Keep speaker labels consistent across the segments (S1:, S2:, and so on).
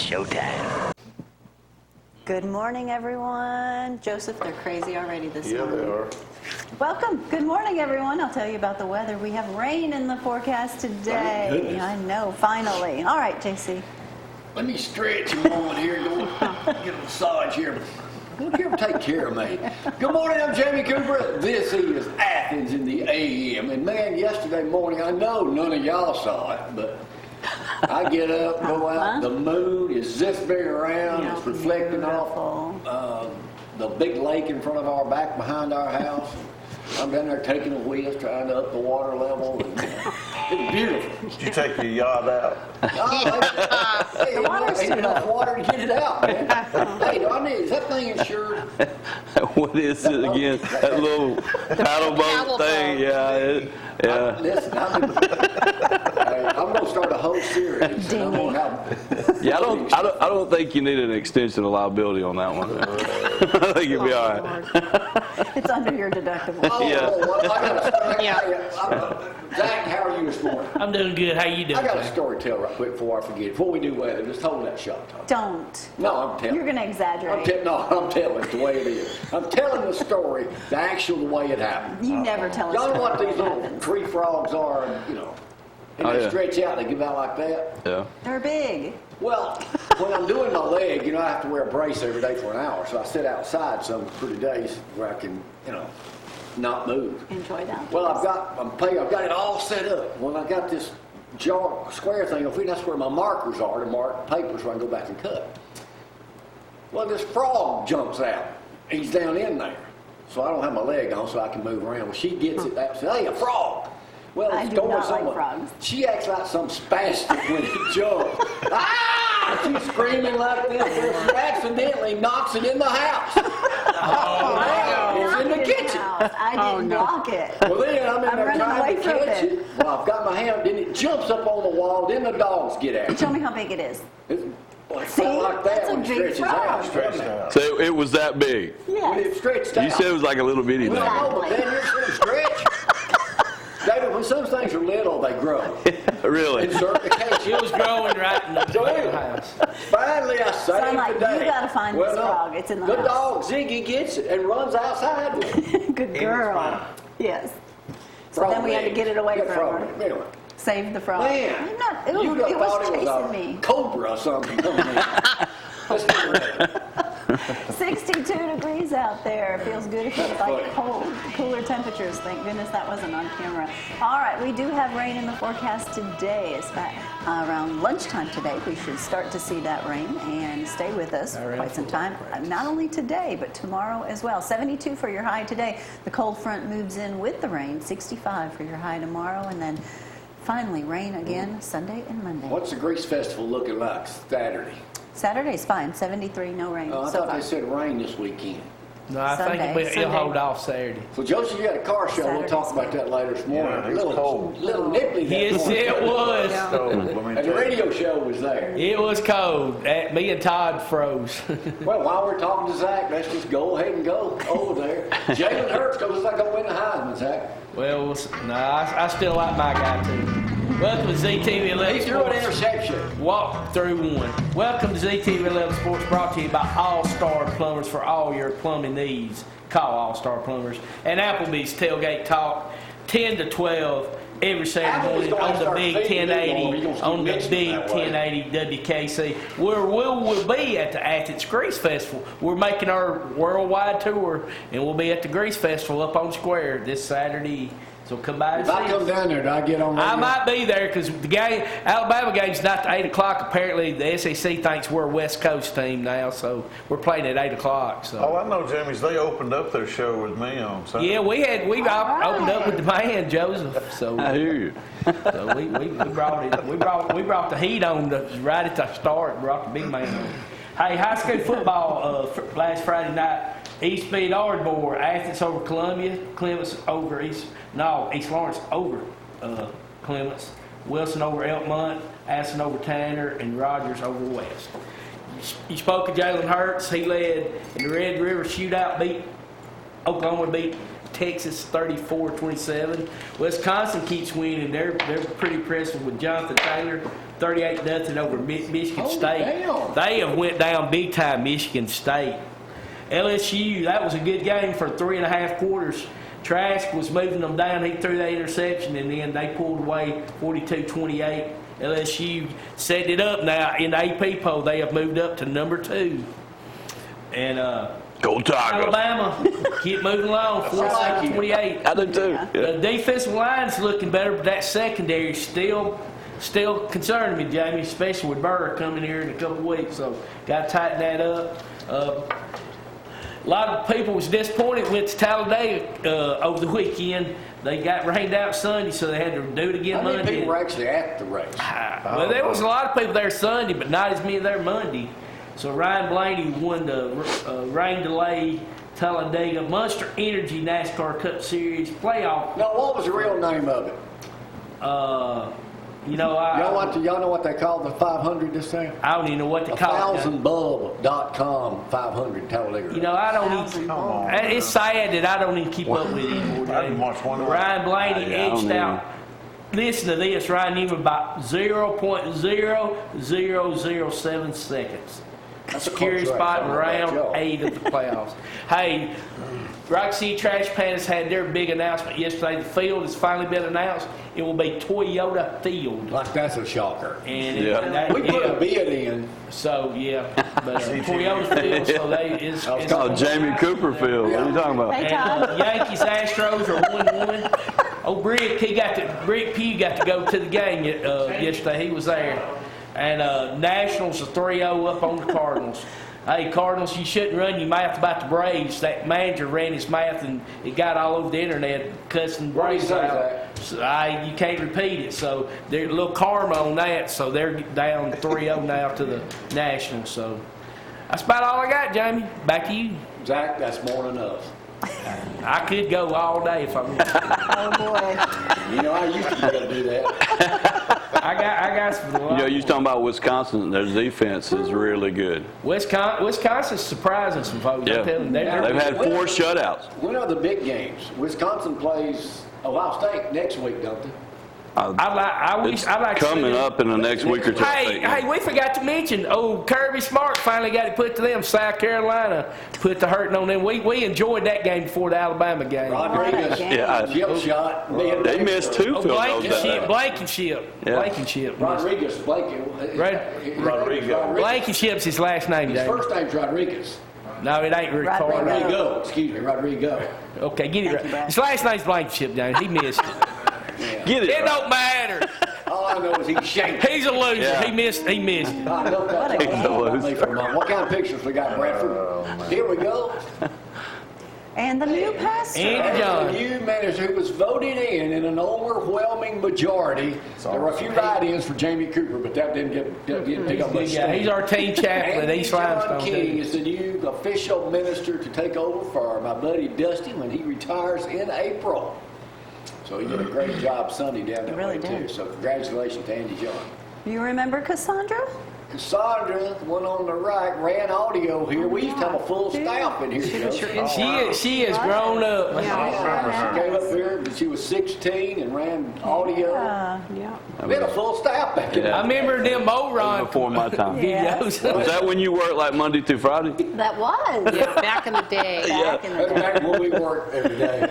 S1: showtime.
S2: Good morning, everyone. Joseph, they're crazy already this morning.
S3: Yeah, they are.
S2: Welcome. Good morning, everyone. I'll tell you about the weather. We have rain in the forecast today.
S3: Thank goodness.
S2: I know, finally. All right, JC.
S4: Let me stretch a moment here, get a massage here. Don't you ever take care of me? Good morning, I'm Jamie Cooper. This is Athens in the AM. And man, yesterday morning, I know none of y'all saw it, but I get up, go out, the moon is this big around, it's reflecting off the big lake in front of our back behind our house. I'm down there taking a whiz, trying to up the water level. And, it's beautiful.
S3: Did you take your yacht out?
S4: Ain't enough water to get it out, man. Hey, is that thing insured?
S5: What is it again? That little paddle boat thing? Yeah.
S4: Listen, I'm going to start a whole series. And I'm going to have.
S5: Yeah, I don't think you need an extension of liability on that one. I think you'll be all right.
S2: It's under your deductible.
S4: Zack, how are you this morning?
S1: I'm doing good. How you doing?
S4: I got a story to tell right quick before I forget. Before we do weather, just hold that shot.
S2: Don't.
S4: No, I'm telling.
S2: You're going to exaggerate.
S4: I'm telling it the way it is. I'm telling the story, the way it happened.
S2: You never tell us.
S4: Y'all know what these little tree frogs are, and they stretch out, they give out like that?
S5: Yeah.
S2: They're big.
S4: Well, when I'm doing my leg, I have to wear a brace every day for an hour, so I sit outside some pretty days where I can, not move.
S2: Enjoy that.
S4: Well, I've got it all set up. Well, I got this jar, square thing. That's where my markers are to mark papers where I can go back and cut. Well, this frog jumps out. He's down in there. So I don't have my leg on so I can move around. Well, she gets it out and says, hey, a frog. Well,
S2: I
S4: it's
S2: do
S4: going
S2: not
S4: somewhere.
S2: like frogs.
S4: She acts like some spastic when it jumps. She's screaming like this. She accidentally knocks it in the house. It's in the kitchen.
S2: I didn't block it.
S4: Well, then I'm in there trying to catch
S2: it.
S4: Well, I've got my hand, then it jumps up on the wall, then the dogs get at it.
S2: Tell me how big it is.
S4: It's like that
S2: that's
S4: when
S2: a
S4: it
S2: big
S4: stretches
S2: frog.
S4: out.
S5: So it was that big.
S4: When it stretched out.
S5: You said it was like a little bitty thing.
S4: Well, no, but then you're going to stretch. David, when some things are little, they grow.
S5: Really?
S4: In certain cases.
S1: It was growing right in the house.
S4: Finally, I saved the day.
S2: You got to find this frog. It's in the house.
S4: The dog, Ziggy, gets it and runs outside with it.
S2: Good girl. Yes. So then we had to get it away from her.
S4: Anyway.
S2: Save the frog.
S4: Man, you'd have thought it was a cobra or something coming in. Let's get ready.
S2: 62 degrees out there. It feels good. It feels like cooler temperatures. Thank goodness that wasn't on camera. All right, we do have rain in the forecast today. It's around lunchtime today. We should start to see that rain and stay with us for quite some time. Not only today, but tomorrow as well. 72 for your high today. The cold front moves in with the rain. 65 for your high tomorrow, and then finally rain again Sunday and Monday.
S4: What's the Grease Festival looking like Saturday?
S2: Saturday's fine. 73, no rain.
S4: I thought they said rain this weekend.
S1: No, I think it'll hold off Saturday.
S4: So, Joseph, you got a car show. We'll talk about that later this morning.
S3: Yeah, it was cold.
S4: Little nipply.
S1: Yes, it was.
S4: And the radio show was there.
S1: It was cold. Me and Todd froze.
S4: Well, while we're talking to Zack, let's just go ahead and go over there. Jalen Hurts goes like going to win the Heisman, Zack.
S1: Well, no, I still like my guy, too. Welcome to ZTV 11
S4: He threw an interception.
S1: Walk through one. Welcome to ZTV 11 Sports, brought to you by All-Star Plumbers for all your plumbing needs. Call All-Star Plumbers. And Applebee's Tailgate Talk, 10 to 12 every Saturday morning on the big 1080 WKC, where we'll be at the Athens Grease Festival. We're making our worldwide tour, and we'll be at the Grease Festival up on Square this Saturday. So come by and see us.
S4: If I come down there, do I get on radio?
S1: I might be there because the game, Alabama game's not at 8 o'clock. Apparently, the SEC thinks we're a West Coast team now, so we're playing at 8 o'clock. So.
S3: Oh, I know, Jimmy's. They opened up their show with me on Sunday.
S1: Yeah, we opened up with the man, Joseph. So
S5: I hear you.
S1: So we brought the heat on right at the start. Brought the big man on. Hey, high school football last Friday night. East beat Ardmore, Athens over Columbia, Clements over East Lawrence over Clements, Wilson over Elkmont, Addison over Tanner, and Rogers over West. You spoke of Jalen Hurts. He led in the Red River shootout. Oklahoma beat Texas 34-27. Wisconsin keeps winning. They're pretty impressive with Jonathan Taylor, 38-0 over Michigan State.
S4: Damn.
S1: They have went down big time, Michigan State. LSU, that was a good game for 3.5 quarters. Trask was moving them down. He threw that interception, and then they pulled away 42-28. LSU set it up now. In the AP poll, they have moved up to number 2. And
S5: Go Tigers.
S1: Alabama keep moving along, 47-28.
S5: I do too.
S1: The
S5: Yeah.
S1: defensive line's looking better, but that secondary still concerning me, Jamie, especially with Burr coming here in a couple weeks. So got to tighten that up. A lot of people was disappointed with Talladega over the weekend. They got rained out Sunday, so they had to do it again
S4: How many
S1: Monday.
S4: people were actually at the race?
S1: Well, there was a lot of people there Sunday, but not as many there Monday. So Ryan Blaney won the rain delay Talladega Monster Energy NASCAR Cup Series playoff.
S4: No, what was the real name of it?
S1: You know,
S4: Y'all know what they call the 500 this time?
S1: I don't even know what to call it.
S4: 1000bulb.com 500 Talladega.
S1: You know, I don't even.
S3: Come on.
S1: It's sad that I don't even keep up with it anymore.
S3: I didn't watch one of them.
S1: Ryan Blaney
S5: Yeah, I don't
S1: edged
S5: either.
S1: out. Listen to this, Ryan, even about 0.0007 seconds.
S4: That's a
S1: Security
S4: close race.
S1: spot
S4: I
S1: in
S4: don't know about
S1: round
S4: y'all.
S1: 8 of the playoffs. Hey, Rock City Trash Pandas had their big announcement yesterday. The field has finally been announced. It will be Toyota Field.
S4: Like that's a shocker.
S1: And
S5: Yeah.
S4: We put a bid in.
S1: So yeah, but Toyota Field. So it's
S5: Oh, Jamie Cooper Field. What are you talking about?
S2: Hey,
S1: and
S2: Todd.
S1: Yankees Astros are 1-1. Oh, Brick Pugh got to go to the game yesterday. He was there. And Nationals are 3-0 up on the Cardinals. Hey, Cardinals, you shouldn't run your mouth about the Braves. That manager ran his mouth and it got all over the internet cussing the
S4: What did he
S1: Braves
S4: say,
S1: out.
S4: Zack?
S1: You can't repeat it. So there's a little karma on that. So they're down 3-0 now to the Nationals. So that's about all I got, Jamie. Back to you.
S4: Zach, that's more than enough.
S1: I could go all day if I wanted.
S2: Oh, boy.
S4: You know, I used to be able to do that.
S1: I got some.
S5: You know, you was talking about Wisconsin. Their defense is really good.
S1: Wisconsin's surprising some folks.
S5: Yeah.
S1: I'm telling you,
S5: They've had 4 shutouts.
S4: When are the big games? Wisconsin plays Ohio State next week, don't they?
S1: I wish
S5: It's
S1: I like to see
S5: coming
S1: them.
S5: up in the next week or two. I think.
S1: Hey, we forgot to mention, Kirby Smart finally got it put to them. South Carolina put the hurting on them. We enjoyed that game before the Alabama game.
S4: Rodriguez,
S5: Yeah,
S4: chip shot.
S5: they missed 2 field goals that day.
S1: Blankenship.
S5: Yeah.
S1: Blankenship.
S4: Rodriguez,
S1: Right. Blankenship's his last name,
S4: His
S1: Dave.
S4: first name's Rodriguez.
S1: No, it ain't Ricardo.
S4: Rodrigo, excuse me, Rodrigo.
S1: Okay, get it
S2: Thank
S1: right.
S2: you, Brad.
S1: His last name's Blankenship, James. He missed it.
S5: Get it
S1: It
S5: right.
S1: don't matter.
S4: All I know is he's shaking.
S1: He's a loser.
S5: Yeah.
S1: He missed it.
S4: I know that.
S5: He's a loser.
S4: What kind of pictures we got, Bradford? Here we go.
S2: And the new pastor.
S1: Andy John.
S4: The new manager who was voted in an overwhelming majority. There were a few write-ins for Jamie Cooper, but that didn't pick up much
S1: Yeah, he's our team chaplain.
S4: Andy
S1: He's
S4: John
S1: Limestone.
S4: King is the new official minister to take over for my buddy Dusty when he retires in April. So he did a great job Sunday down that
S2: really
S4: way
S2: did.
S4: too. So congratulations to Andy John.
S2: You remember Cassandra?
S4: Cassandra, the one on the right, ran audio here. We used to have a full staff in here. Joe.
S1: She has grown up.
S4: She came up here, and she was 16 and ran audio.
S2: Yeah.
S4: We had a full staff back in
S5: Yeah.
S1: I remember them Moron
S5: Before my time.
S1: videos.
S5: Was that when you worked like Monday through Friday?
S2: That was.
S6: Yeah, back in the day.
S2: Back in the
S4: That's
S2: day.
S4: back when we worked every day.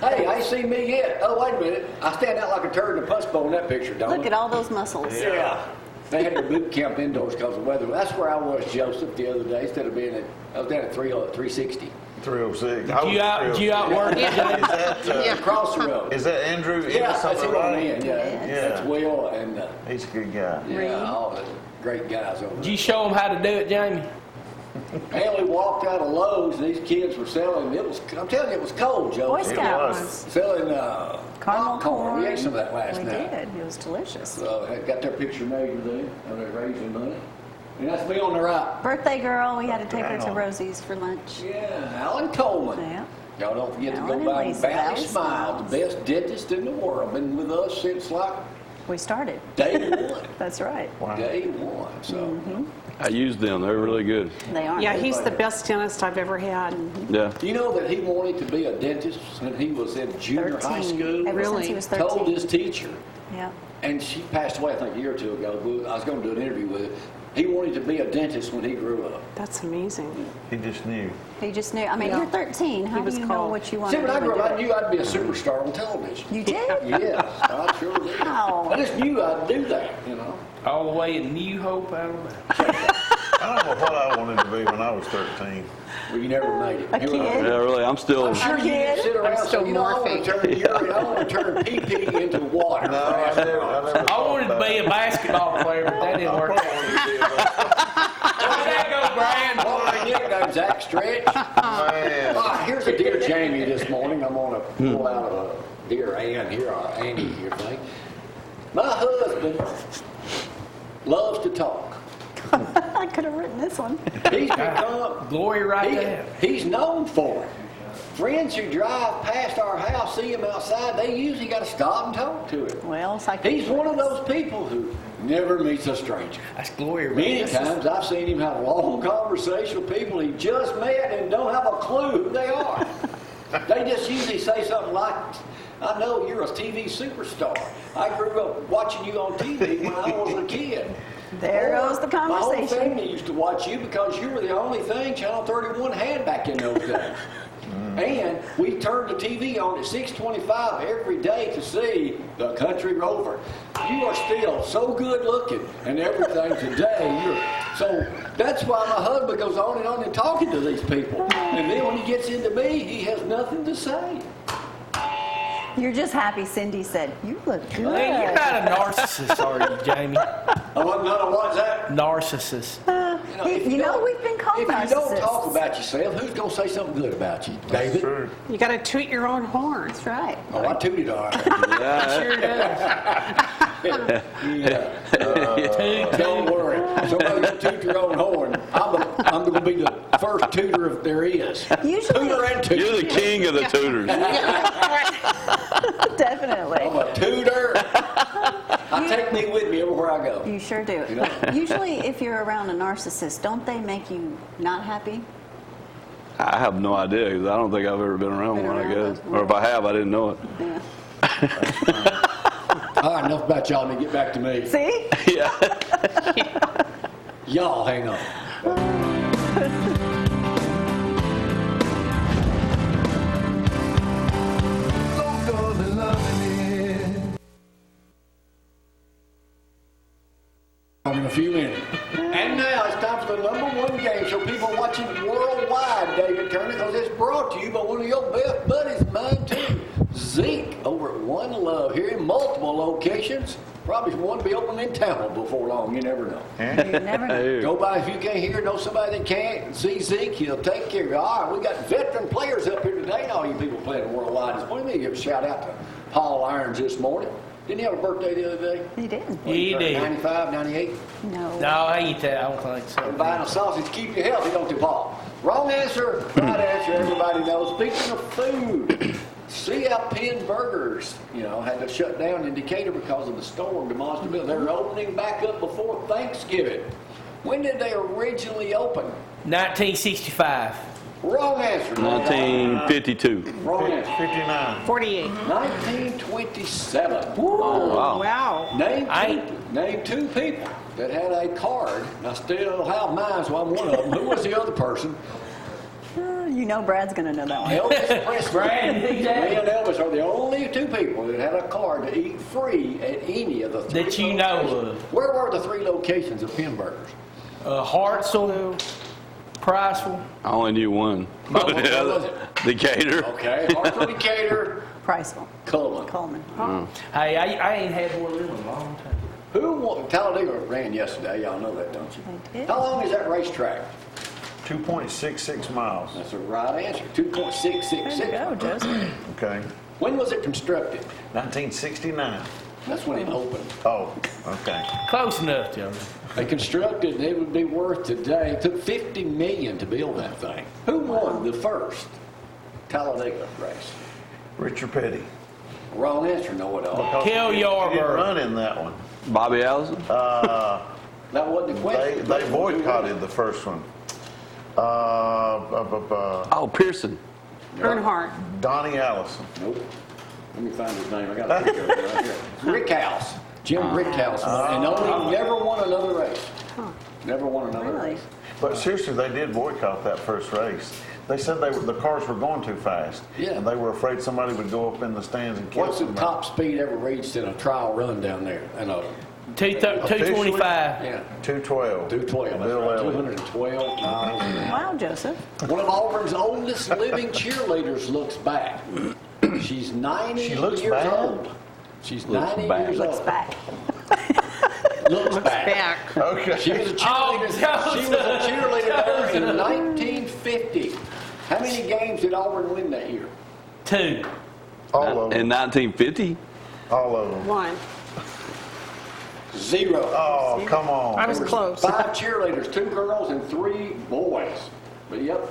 S4: Hey, I ain't seen me yet. Oh, wait a minute. I stand out like a turd in a punch bowl in that picture, don't
S2: Look at all those muscles.
S4: Yeah. They had the boot camp indoors because of weather. That's where I was, Joseph, the other day. Instead of being at, I was down at 360.
S3: 306.
S1: Did you outwork
S6: Yeah.
S3: Is that,
S6: Yeah.
S4: Across the road.
S3: is that Andrew?
S4: Yeah, that's
S3: Something
S4: him on
S3: right?
S4: in. Yeah,
S3: Yeah.
S4: that's Will and
S3: He's a good guy.
S4: yeah, all the great guys over
S1: Did
S4: there.
S1: you show them how to do it, Jamie?
S4: And we walked out of Lowe's and these kids were selling. I'm telling you, it was cold, Joe.
S2: Boy
S3: It
S2: Scout
S3: was.
S2: ones.
S4: Selling
S2: Caramel
S4: popcorn. We ate
S2: corn.
S4: some of that last
S2: We
S4: night.
S2: did. It was delicious.
S4: So I got their picture made with them. They're raising money. And that's me on the right.
S2: Birthday girl, we had to take her to
S3: Wow.
S2: Rosie's for lunch.
S4: Yeah, Alan Coleman.
S2: Yeah.
S4: Y'all don't forget to
S2: Alan
S4: go
S2: and
S4: by
S2: Lisa,
S4: Valley
S2: Valley
S4: Smile,
S2: Smiles.
S4: the best dentist in the world. Been with us since like
S2: We started.
S4: day one.
S2: That's right.
S3: Wow.
S4: Day one. So,
S5: I used them. They're really good.
S2: They are.
S6: Yeah, he's the best dentist I've ever had.
S5: Yeah.
S4: Do you know that he wanted to be a dentist when he was in junior high
S2: 13.
S4: school?
S2: Ever since he was 13.
S4: Told his teacher.
S2: Yeah.
S4: And she passed away, I think, a year or two ago. But I was going to do an interview with her. He wanted to be a dentist when he grew up.
S6: That's amazing.
S3: He just knew.
S2: He just knew. I mean,
S6: Yeah.
S2: you're 13. How
S6: He was
S2: do you know
S6: called.
S2: what you want
S4: See,
S2: to
S4: when
S2: do?
S4: I grew up, I
S2: and
S4: knew I'd be a superstar on television.
S2: do? You did?
S4: Yes, I sure did.
S2: Wow.
S4: I just knew I'd do that, you know.
S1: All the way in New Hope, Alabama.
S3: I don't know what I wanted to be when I was 13.
S4: Well, you never made it.
S2: A
S4: Here we are.
S2: kid?
S5: Yeah, really. I'm still.
S4: I'm sure you
S2: kid.
S4: didn't sit around and
S6: still
S4: say, you know, I want
S6: morphing.
S4: to turn urine, I want to turn pee-pee into water.
S3: No, I never
S1: I
S3: thought
S1: wanted to be a basketball player, but that didn't work out. How'd that go, Brian?
S4: What was your nickname, Zack Stretch?
S3: Man.
S4: All right, here's a Dear Jamie this morning. I'm going to pull out a Dear Ann here, or Annie here thing. My husband loves to talk.
S2: I could have written this one.
S4: He's become,
S1: Glory right there.
S4: he's known for it. Friends who drive past our house, see him outside, they usually got to stop and talk to him.
S2: Well,
S4: He's one of those people who never meets a stranger.
S1: That's glory right
S4: Many
S1: there.
S4: times I've seen him have long conversation with people he just met and don't have a clue who they are. They just usually say something like, I know you're a TV superstar. I grew up watching you on TV when I was a kid.
S2: There goes the
S4: My whole
S2: conversation.
S4: family used to watch you because you were the only thing Channel 31 had back in those days. And we turned the TV on at 6:25 every day to see the Country Rover. You are still so good looking and everything today. So that's why my husband goes on and talking to these people. And then when he gets into me, he has nothing to say.
S2: You're just happy Cindy said, you look good.
S1: Man, you're not a narcissist, are you, Jamie?
S4: I wasn't none of what's that?
S1: Narcissist.
S4: If
S2: You know,
S4: don't-
S2: we've been called
S4: If you don't
S2: narcissists.
S4: talk about yourself, who's going to say something good about you? David?
S3: True.
S6: You got to toot your own horn.
S2: That's right.
S4: Oh, I tooted all right.
S1: Sure does.
S4: Yeah. Don't worry. Somebody can toot your own horn. I'm going to be the first tutor if there is.
S2: Usually,
S4: Tutor and tutor.
S5: You're the king of the tutors.
S2: definitely.
S4: I'm a tutor. I take me with me everywhere I go.
S2: You sure do.
S4: You know?
S2: Usually, if you're around a narcissist, don't they make you not happy?
S5: I have no idea because I don't think I've ever been around
S2: Been
S5: one, I
S2: around
S5: guess.
S2: one?
S5: Or if I have, I didn't know it.
S2: Yeah.
S4: All right, enough about y'all. Let me get back to me.
S2: See?
S5: Yeah.
S4: Y'all hang on. In a few minutes. And now it's time for the #1 game show. People watching worldwide, David Turner, because it's brought to you by one of your best buddies, mine too, Zeke, over at One Love, here in multiple locations. Probably one to be open in town before long. You never know.
S2: You never know.
S4: Go by if you can't hear, know somebody that can't, see Zeke, he'll take care of you. All right, we got veteran players up here today, and all you people playing worldwide. This morning, let me give a shout out to Paul Irons this morning. Didn't he have a birthday the other day?
S2: He did.
S1: He did.
S4: 95, 98?
S2: No.
S1: No, I ain't that. I don't think so.
S4: Buying a sausage, keep you healthy, don't you, Paul? Wrong answer, right answer, everybody knows. Speaking of food, CF Penn Burgers, had to shut down in Decatur because of the storm demolished the building. They're opening back up before Thanksgiving. When did they originally open?
S1: 1965.
S4: Wrong answer.
S5: 1952.
S4: Wrong answer.
S3: 59.
S6: 48.
S4: 1927.
S5: Oh, wow.
S6: Wow.
S4: Name two people that had a card. I still have mine, so I'm one of them. Who was the other person?
S2: You know Brad's going to know that one.
S4: Elvis Presley.
S1: Brad,
S4: Me and Elvis are the only two people that had a card to eat free at any of the three
S1: That you know
S4: locations.
S1: of.
S4: Where were the three locations of Penn Burgers?
S1: Hartselle, Priceville.
S5: I only knew one.
S4: What was it?
S5: Decatur.
S4: Okay, Hartselle, Decatur,
S2: Priceville.
S4: Coleman.
S2: Coleman.
S1: Hey, I ain't had one of them in a long time.
S4: Who won? Talladega ran yesterday. Y'all know that, don't you?
S2: They did.
S4: How long is that racetrack?
S3: 2.66 miles.
S4: That's the right answer. 2.666.
S2: There you go, Joseph.
S3: Okay.
S4: When was it constructed?
S3: 1969.
S4: That's when it opened.
S3: Oh, okay.
S1: Close enough, Joe.
S4: They constructed, it would be worth today. It took $50 million to build that thing. Who won the first Talladega race?
S3: Richard Petty.
S4: Wrong answer, know it all.
S3: Because
S1: Kill
S3: he
S1: Yarborough.
S3: didn't run in that one.
S5: Bobby Allison.
S4: That wasn't the question.
S3: They boycotted the first one.
S5: Oh, Pearson.
S6: Earnhardt.
S3: Donnie Allison.
S4: Nope. Let me find his name. I got a picture of it right here. Rickhouse. Jim Rickhouse. And never won another race. Never won another
S2: Really?
S4: race.
S3: But seriously, they did boycott that first race. They said the cars were going too fast.
S4: Yeah.
S3: And they were afraid somebody would go up in the stands and kill
S4: What's the
S3: somebody.
S4: top speed ever reached in a trial run down there? And
S1: 225.
S4: yeah,
S3: 212.
S4: 212. That's
S3: Bill
S4: right.
S3: Elliott.
S4: 212 miles an hour.
S2: Wow, Joseph.
S4: One of Auburn's oldest living cheerleaders looks back. She's 90
S3: She looks
S4: years
S3: back?
S4: old. She's
S5: Looks
S4: 90
S5: back.
S4: years
S2: Looks
S4: old.
S2: back.
S4: Looks back.
S6: Back.
S3: Okay.
S4: She was a cheerleader there in 1950. How many games did Auburn win that year?
S1: 2.
S3: All of them.
S5: In 1950?
S3: All of them.
S6: 1.
S4: 0.
S3: Oh, come on.
S6: I was close.
S4: 5 cheerleaders, 2 girls and 3 boys. But yep.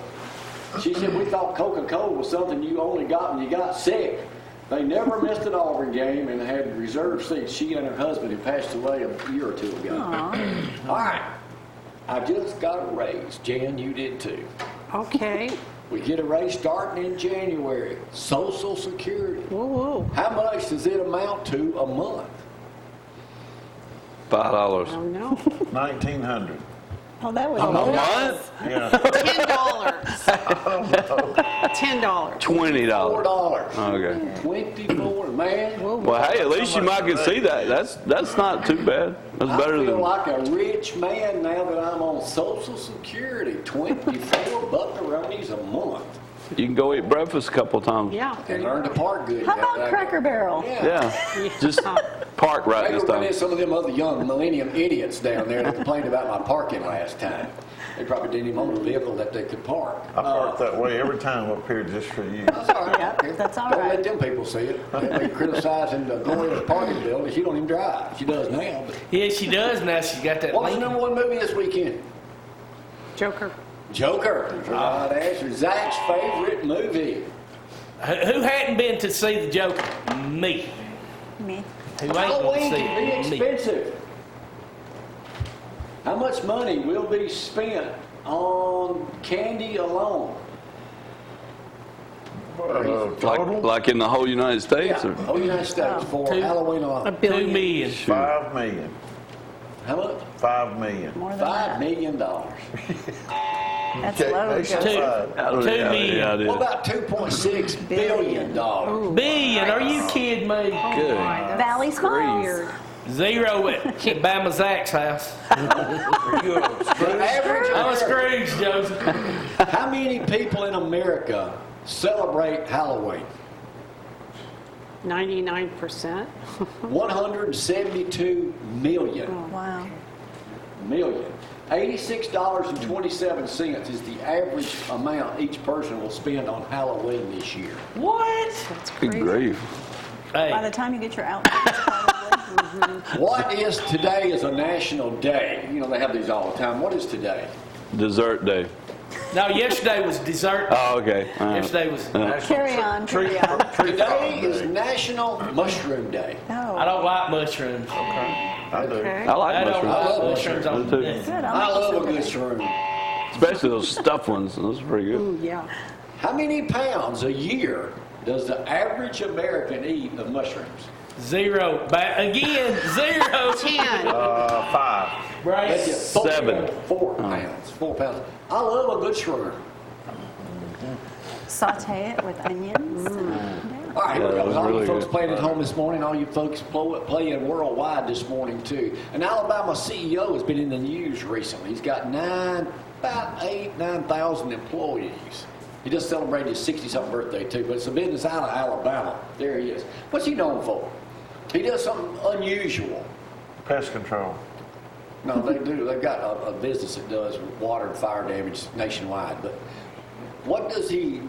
S4: She said we thought Coca-Cola was something you only got when you got sick. They never missed an Auburn game and had reserved seats. She and her husband had passed away a year or 2 ago. All right. I just got a raise. Jan, you did too.
S6: Okay.
S4: We get a raise starting in January. Social Security.
S6: Whoa, whoa.
S4: How much does it amount to a month?
S5: $5.
S6: Oh, no.
S3: 1900.
S2: Oh, that was
S5: A month?
S3: Yeah.
S6: $10. $10.
S5: $20.
S4: $4.
S5: Okay.
S4: 24, man.
S5: Well, hey, at least you might can see that. That's not too bad. That's better
S4: I feel
S5: than.
S4: like a rich man now that I'm on Social Security. 24 buckaroonies a month.
S5: You can go eat breakfast a couple times.
S6: Yeah.
S4: And learn to park good.
S2: How about Cracker Barrel?
S5: Yeah. Just park right
S4: Maybe
S5: this
S4: run in
S5: time.
S4: some of them other young millennium idiots down there that complained about my parking last time. They probably didn't even own a vehicle that they could park.
S3: I park that way every time up here just for you.
S4: That's all right.
S2: Yep, that's all
S4: Don't
S2: right.
S4: let them people see it. They criticizing Gloria's parking bill. She don't even drive. She does now. But
S1: Yeah, she does now. She's got that
S4: what was the
S1: Lincoln.
S4: #1 movie this weekend?
S6: Joker.
S4: Joker. Right answer. Zach's favorite movie.
S1: Who hadn't been to see the Joker? Me.
S2: Me.
S1: Who ain't
S4: Halloween
S1: going to
S4: can be
S1: see me?
S4: expensive. How much money will be spent on candy alone?
S3: Total?
S5: Like in the whole United States?
S4: Yeah,
S5: Or?
S4: whole United States for
S1: Two-
S4: Halloween
S6: A
S4: alone.
S1: 2
S6: billion.
S1: million.
S3: 5 million.
S4: How much?
S3: 5 million.
S2: More than
S4: $5
S2: that.
S4: million.
S2: That's
S3: Okay,
S2: low,
S3: they said
S2: Joseph.
S3: 5.
S5: I don't
S1: 2
S5: know.
S1: million.
S5: Yeah, I did.
S4: What about $2.6 billion?
S1: Billion? Are you kidding me?
S5: Good.
S2: Valley Smiles.
S6: Weird.
S1: 0 at Bama Zack's house.
S4: The average
S1: I'm a
S4: American,
S1: Scrooge, Joseph.
S4: how many people in America celebrate Halloween?
S6: 99%.
S4: 172 million.
S2: Wow.
S4: $86.27 is the average amount each person will spend on Halloween this year.
S1: What?
S6: That's
S5: Good
S6: crazy.
S5: grief.
S2: By the
S1: Hey,
S2: time you get your outfits, probably.
S4: What is today is a national day. You know, they have these all the time. What is today?
S5: Dessert day.
S1: no, yesterday was dessert.
S5: Oh, okay. All right.
S1: Yesterday was.
S2: Carry on, carry on.
S4: Today is National Mushroom Day.
S1: I
S2: No.
S1: don't like mushrooms.
S3: I do.
S6: Okay.
S5: I like
S1: I don't
S5: mushrooms.
S1: like
S4: love
S1: mushrooms.
S5: Me
S1: on
S5: too.
S1: this.
S2: Good.
S4: I
S2: I'll make
S4: love a
S2: you
S4: good
S2: some
S4: shroom.
S5: Especially those stuffed ones. Those are pretty good.
S6: Ooh, yeah.
S4: How many pounds a year does the average American eat of mushrooms?
S1: 0. Again, 0.
S6: 10.
S3: 5.
S1: Right?
S4: That's it.
S5: 7.
S4: 4 pounds. 4 pounds. I love a good shroom.
S2: Saute it with onions.
S4: All right, here we
S5: Yeah, that
S4: go.
S5: was
S4: All you
S5: really
S4: folks
S5: good.
S4: playing at home this morning, all you folks playing worldwide this morning too. An Alabama CEO has been in the news recently. He's got about 9,000 employees. He just celebrated his 60-something birthday too, but it's a business out of Alabama. There he is. What's he known for? He does something unusual.
S3: Pest control.
S4: No, they do. They've got a business that does water and fire damage nationwide. But what's he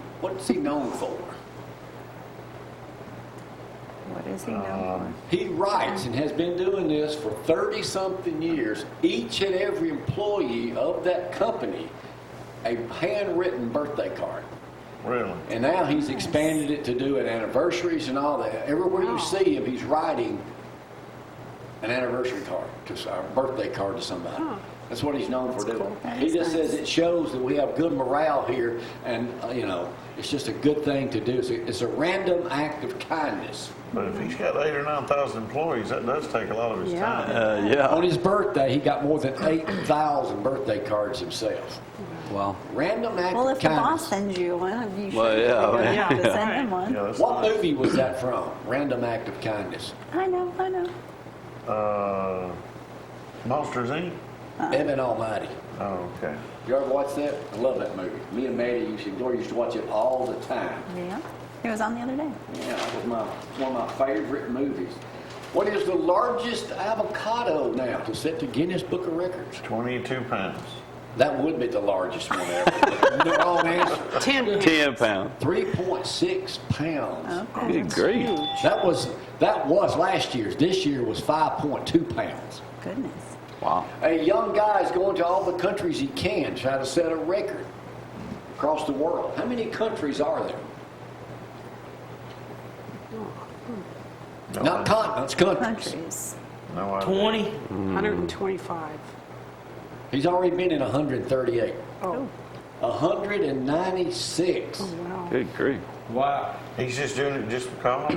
S4: known for?
S2: What is he known
S4: He writes and has been doing this for 30-something years, each and every employee of that company, a handwritten birthday card.
S3: Really?
S4: And now he's expanded it to do it anniversaries and all that. Everywhere you see him, he's writing an anniversary card, a birthday card to somebody.
S6: Huh.
S4: That's what he's known for doing.
S6: cool.
S4: He
S2: That
S4: just
S2: is
S4: says it shows that we have good morale here, and it's just a good thing to do. It's a random act of kindness.
S3: But if he's got 8,000 or 9,000 employees, that does take a lot of his
S6: Yeah.
S3: time.
S5: Yeah.
S4: On his birthday, he got more than 8,000 birthday cards himself.
S5: Wow.
S4: Random act
S2: Well,
S4: of
S2: if the boss
S4: kindness.
S2: sends you one, you should
S5: Well, yeah,
S6: yeah.
S2: to send him one.
S3: Yeah, that's
S4: What
S3: nice.
S4: movie was that from? Random act of kindness.
S2: I know.
S3: Monsters, Inc.?
S4: Evan Almighty.
S3: Oh, okay.
S4: You ever watch that? I love that movie. Me and Maddie Gloria used to watch it all the time.
S2: Yeah. It was on the other day.
S4: Yeah, it was one of my favorite movies. What is the largest avocado now to set the Guinness Book of Records?
S3: 22 pounds.
S4: That would be the largest one ever. No wrong answer.
S6: 10.
S5: 10 pounds.
S4: 3.6 pounds.
S2: Okay.
S5: Good grief.
S4: That was last year's. This year was 5.2 pounds.
S2: Goodness.
S5: Wow.
S4: A young guy is going to all the countries he can, try to set a record across the world. How many countries are there? Not continents, countries.
S2: Countries.
S3: No idea.
S1: 20?
S6: 125.
S4: He's already been in 138.
S6: Oh,
S4: 196.
S6: wow.
S5: Good grief.
S1: Wow.
S3: He's just doing it just because?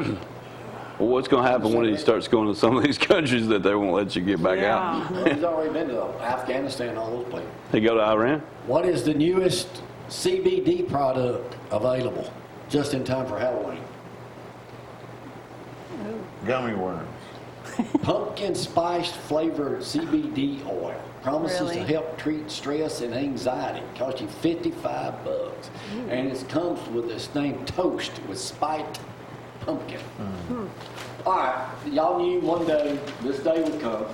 S5: Well, what's going to happen when he starts going to some of these countries that they won't let you get back out?
S6: Yeah.
S4: Well, he's already been to Afghanistan, all those places.
S5: They go to Iran?
S4: What is the newest CBD product available just in time for Halloween?
S3: Gummy worms.
S4: Pumpkin spiced flavored CBD oil. Promises
S2: Really?
S4: to help treat stress and anxiety. Cost you $55. And it comes with this thing toast with spiked pumpkin. All right, y'all knew one day this day would come.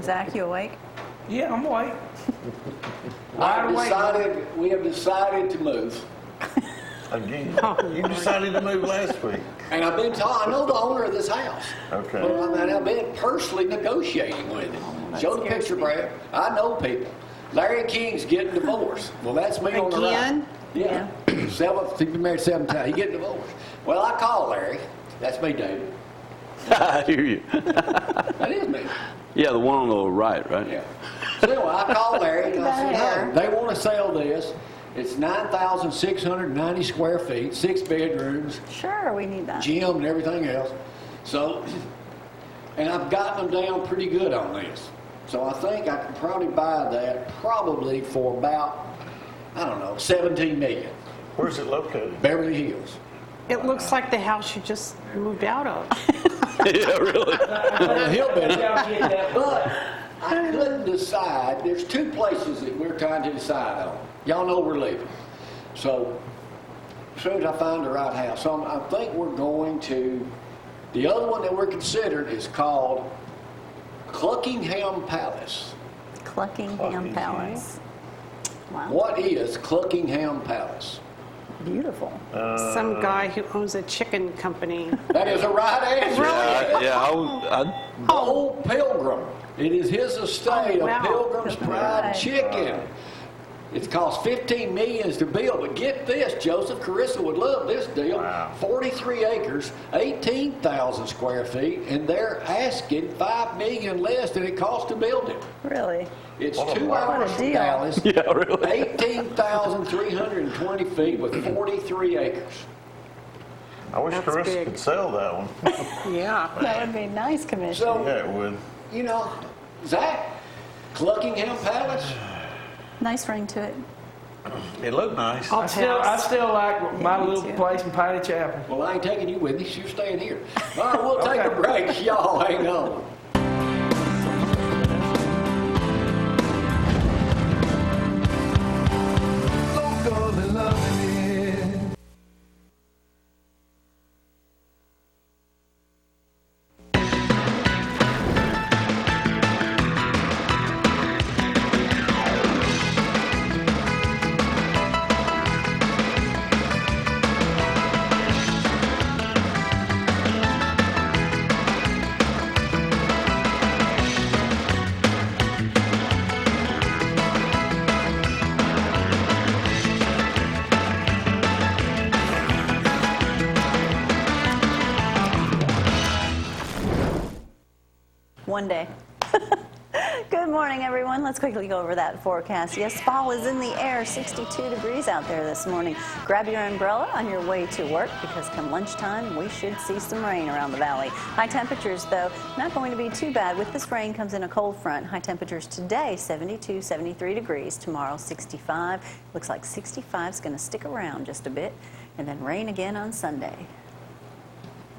S2: Zach, you awake?
S1: Yeah, I'm awake. Wide awake.
S4: We have decided to move.
S3: Again. You decided to move last week.
S4: And I've been told, I know the owner of this house.
S3: Okay.
S4: Well, I mean, I've been personally negotiating with him. Show the
S2: scares
S4: picture,
S2: me.
S4: Brad. I know people. Larry King's getting divorced. Well, that's me on the right.
S6: Again?
S4: Yeah. He's been married 7 times. He getting divorced. Well, I called Larry. That's me, David.
S5: I hear you.
S4: That is me.
S5: Yeah, the one on the right, right?
S4: Yeah. So anyway, I called Larry and I said,
S2: There.
S4: hey, they want to sell this. It's 9,690 square feet, 6 bedrooms,
S2: Sure, we need that.
S4: gym and everything else. So, and I've gotten them down pretty good on this. So I think I can probably buy that probably for about, I don't know, 17 million.
S3: Where's it located?
S4: Beverly Hills.
S6: It looks like the house you just moved out of.
S5: Yeah, really.
S4: Well, hillbilly.
S1: Y'all get that.
S4: But I couldn't decide. There's 2 places that we're trying to decide on. Y'all know we're leaving. So as soon as I find the right house, so I think we're going to, the other one that we're considering is called Cluckingham Palace.
S2: Cluckingham Palace. Wow.
S4: What is Cluckingham Palace?
S2: Beautiful.
S6: Some guy who owns a chicken company.
S4: That is a right answer.
S5: Yeah,
S4: Old Pilgrim. It is his estate
S6: Oh, wow.
S4: of Pilgrim's Pride
S2: Right.
S4: Chicken. It cost $15 million to build, but get this, Joseph, Carissa would love this deal.
S3: Wow.
S4: 43 acres, 18,000 square feet, and they're asking $5 million less than it cost to build it.
S2: Really?
S4: It's
S3: What a
S4: 2
S3: wow.
S4: hours
S2: What a
S4: from
S2: deal.
S4: Dallas,
S5: yeah, really.
S4: 18,320 feet with 43 acres.
S3: I wish
S6: That's
S3: Carissa
S6: big.
S3: could sell that one.
S6: Yeah.
S2: That would be nice, Commissioner.
S4: So,
S3: Yeah, it would.
S4: you know, Zack, Cluckingham Palace,
S2: Nice ring to it.
S3: It looked nice.
S6: I'll
S1: I
S6: pass.
S1: still like my
S2: me
S1: little
S2: too.
S1: place in Patty Chapel.
S4: well, I ain't taking you with me, so you're staying here. All right, we'll take a
S1: Okay.
S4: break. Y'all hang on.
S7: Local and loving it.
S2: One day. Good morning, everyone. Let's quickly go over that forecast. Yes, fall is in the air. 62 degrees out there this morning. Grab your umbrella on your way to work because come lunchtime, we should see some rain around the valley. High temperatures, though, not going to be too bad. With this rain comes in a cold front. High temperatures today, 72, 73 degrees. Tomorrow, 65. Looks like 65 is going to stick around just a bit. And then rain again on Sunday.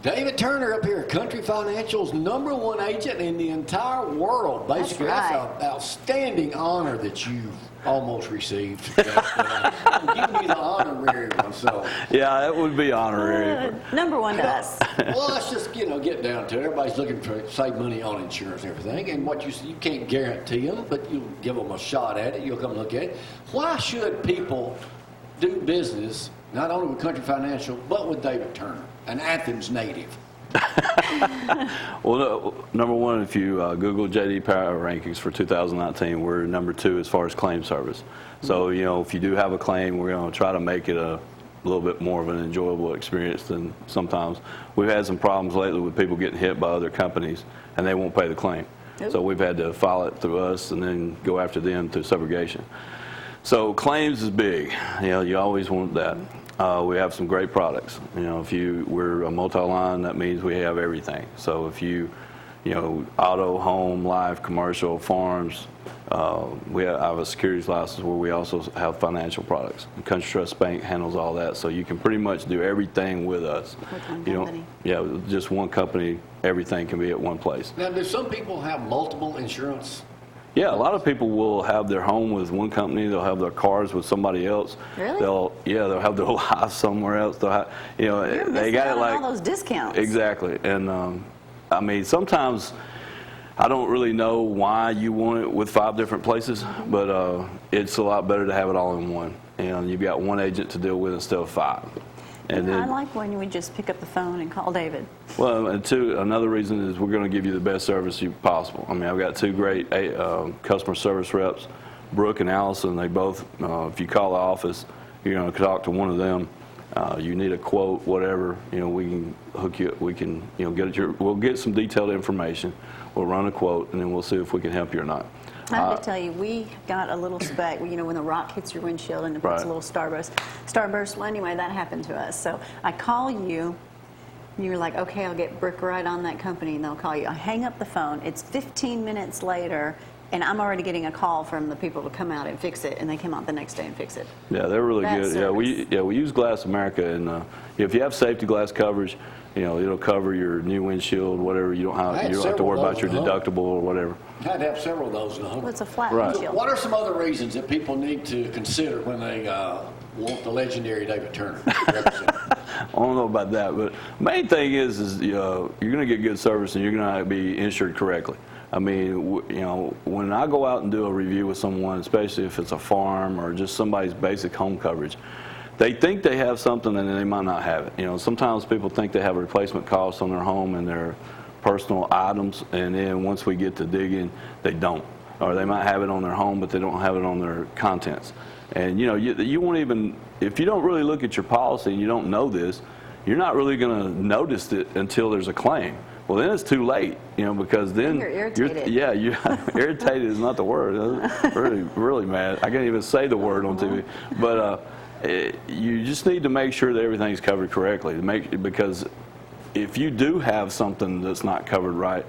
S4: David Turner up here, Country Financial's #1 agent in the entire world. Basically,
S2: That's
S4: that's
S2: right.
S4: an outstanding honor that you've almost received. I'm giving you the honorary one, so.
S5: Yeah, that would be honorary.
S2: #1 to us.
S4: Well, let's just, get down to it. Everybody's looking to save money on insurance and everything, and what you can't guarantee them, but you give them a shot at it. You'll come look at it. Why should people do business, not only with Country Financial, but with David Turner, an Athens native?
S5: Well, #1, if you Google JD Power Rankings for 2019, we're #2 as far as claim service. So, if you do have a claim, we're going to try to make it a little bit more of an enjoyable experience than sometimes. We've had some problems lately with people getting hit by other companies, and they won't pay the claim. So we've had to file it through us and then go after them through subrogation. So claims is big. You always want that. We have some great products. We're a multi-line, that means we have everything. So if you auto, home, life, commercial, farms, I have a securities license where we also have financial products. Country Trust Bank handles all that, so you can pretty much do everything with us.
S2: With one company.
S5: Just one company, everything can be at one place.
S4: Now, do some people have multiple insurance?
S5: Yeah, a lot of people will have their home with one company. They'll have their cars with somebody else.
S2: Really?
S5: They'll have their life somewhere else. They'll have,
S2: You're
S5: they
S2: missing
S5: got
S2: out
S5: it
S2: on
S5: like
S2: all those discounts.
S5: exactly. And sometimes I don't really know why you want it with 5 different places, but it's a lot better to have it all in one. You've got one agent to deal with instead of 5. And
S2: I
S5: then,
S2: like when we just pick up the phone and call David.
S5: well, and another reason is we're going to give you the best service possible. I've got 2 great customer service reps, Brooke and Allison. They both, if you call the office, you're going to talk to one of them. You need a quote, whatever, we can hook you. We can, we'll get some detailed information. We'll run a quote, and then we'll see if we can help you or not.
S2: I have to tell you, we got a little speck, when the rock hits your windshield and it puts
S5: Right.
S2: a little starburst. Well, anyway, that happened to us. So I call you, and you're like, okay, I'll get Brooke right on that company, and they'll call you. I hang up the phone. It's 15 minutes later, and I'm already getting a call from the people to come out and fix it, and they come out the next day and fix it.
S5: Yeah, they're really
S2: That
S5: good.
S2: service.
S5: We use Glass America, and if you have safety glass coverage, it'll cover your new windshield, whatever. You don't have to
S4: several
S5: worry
S4: of
S5: about
S4: those
S5: your
S4: in the home.
S5: deductible or whatever.
S4: I had to have several of those in the home.
S2: Well, it's a flat
S5: Right.
S2: windshield.
S4: What are some other reasons that people need to consider when they want the legendary David Turner represented?
S5: I don't know about that, but main thing is you're going to get good service and you're going to be insured correctly. When I go out and do a review with someone, especially if it's a farm or just somebody's basic home coverage, they think they have something and they might not have it. Sometimes people think they have a replacement cost on their home and their personal items, and then once we get to digging, they don't. Or they might have it on their home, but they don't have it on their contents. And you won't even, if you don't really look at your policy and you don't know this, you're not really going to notice it until there's a claim. Well, then it's too late, because then
S2: You're irritated.
S5: Irritated is not the word. Really, really mad. I can't even say the word on TV. But you just need to make sure that everything's covered correctly. Because if you do have something that's not covered right,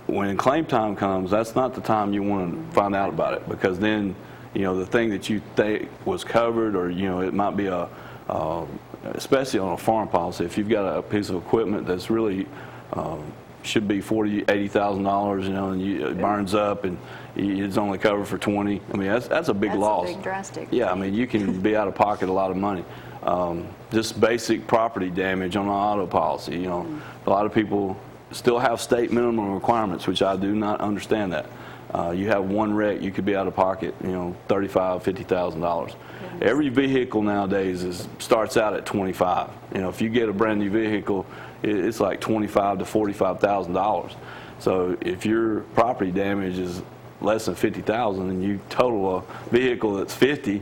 S5: when claim time comes, that's not the time you want to find out about it, because then the thing that you think was covered, or it might be especially on a farm policy, if you've got a piece of equipment that's really should be $40,000, $80,000, and it burns up and it's only covered for 20. That's a big loss.
S2: That's a big drastic.
S5: Yeah, you can be out of pocket a lot of money. Just basic property damage on an auto policy. A lot of people still have state minimum requirements, which I do not understand that. You have one wreck, you could be out of pocket, $35,000, $50,000. Every vehicle nowadays starts out at $25,000. If you get a brand new vehicle, it's like $25,000 to $45,000. So if your property damage is less than $50,000 and you total a vehicle that's $50,000,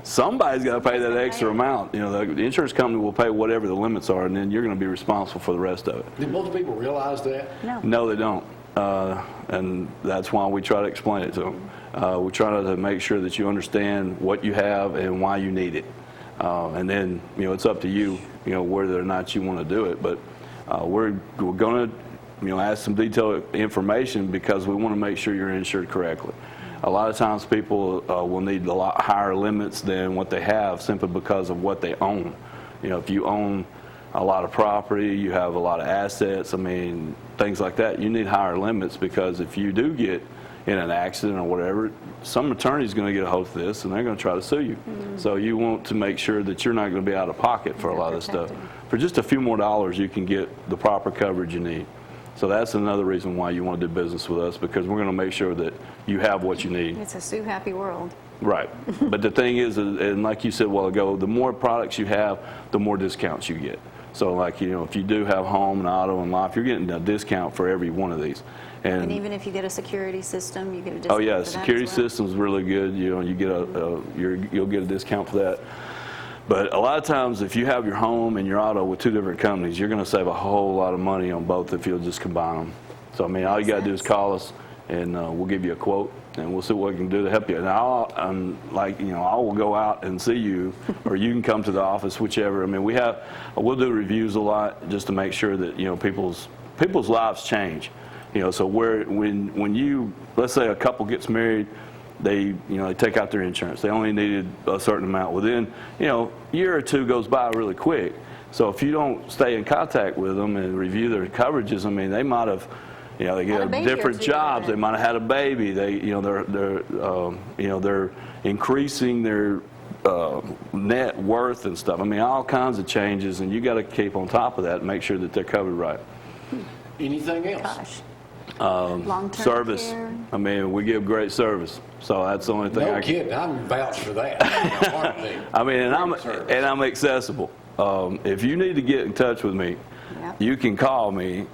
S5: somebody's got to pay that extra amount. The insurance company will pay whatever the limits are, and then you're going to be responsible for the rest of it.
S4: Do most people realize that?
S2: No.
S5: No, they don't. and that's why we try to explain it to them. We try to make sure that you understand what you have and why you need it. And then, it's up to you, whether or not you want to do it. But we're going to, ask some detailed information because we want to make sure you're insured correctly. A lot of times people will need a lot higher limits than what they have simply because of what they own. If you own a lot of property, you have a lot of assets, things like that, you need higher limits because if you do get in an accident or whatever, some attorney's going to get a hold of this and they're going to try to sue you. So you want to make sure that you're not going to be out of pocket for a lot of this stuff. For just a few more dollars, you can get the proper coverage you need. So that's another reason why you want to do business with us, because we're going to make sure that you have what you need.
S2: It's a sue happy world.
S5: Right. But the thing is, and like you said a while ago, the more products you have, the more discounts you get. So like, if you do have home and auto and life, you're getting a discount for every one of these.
S2: And even if you get a security system, you get a discount.
S5: Oh yeah,
S2: for that
S5: security
S2: as well.
S5: system's really good. You get you'll get a discount for that. But a lot of times, if you have your home and your auto with two different companies, you're going to save a whole lot of money on both if you'll just combine them. So all you got to do is call us, and we'll give you a quote, and we'll see what we can do to help you. And I will go out and see you, or you can come to the office, whichever. We'll do reviews a lot just to make sure that people's lives change. So when you, let's say a couple gets married, they take out their insurance. They only needed a certain amount. Well, then, year or two goes by really quick. So if you don't stay in contact with them and review their coverages, they might have, they get different jobs. They might have had a baby. They, they're increasing their net worth and stuff. all kinds of changes, and you got to keep on top of that and make sure that they're covered right.
S4: Anything else?
S2: Gosh. Long-term
S5: Service.
S2: care.
S5: We give great service. So that's the only thing.
S4: No kidding. I'm vouch for that.
S5: And I'm accessible. If you need to get in touch with me, you can call me.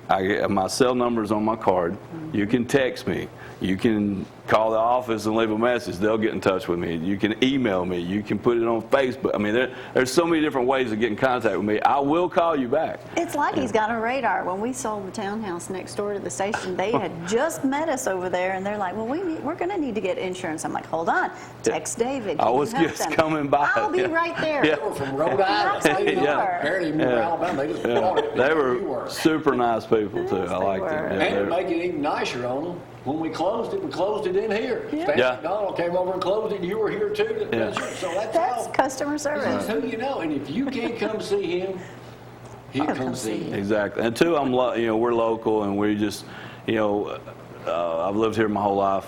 S5: My cell number's on my card. You can text me. You can call the office and leave a message. They'll get in touch with me. You can email me. You can put it on Facebook. There's so many different ways to get in contact with me. I will call you back.
S2: It's like he's got a radar. When we sold the townhouse next door to the station, they had just met us over there, and they're like, well, we're going to need to get insurance. I'm like, hold on. Text David.
S5: I was just coming by.
S2: I'll be right there.
S4: They were from Rhode Island. Apparently from Alabama. They just bought it.
S5: They were super nice people, too.
S2: Yes,
S5: I liked
S2: they
S5: them.
S2: were.
S4: And to make it even nicer on them, when we closed it in here.
S2: Yeah.
S4: Stan
S5: Yeah.
S4: McDonald came over and closed it, and you were here too.
S5: Yeah.
S4: So that's
S2: That's
S4: how.
S2: customer service.
S4: This is who you know. And if you can't come see him, he'll come see you.
S5: Exactly. And two, we're local, and we just, I've lived here my whole life,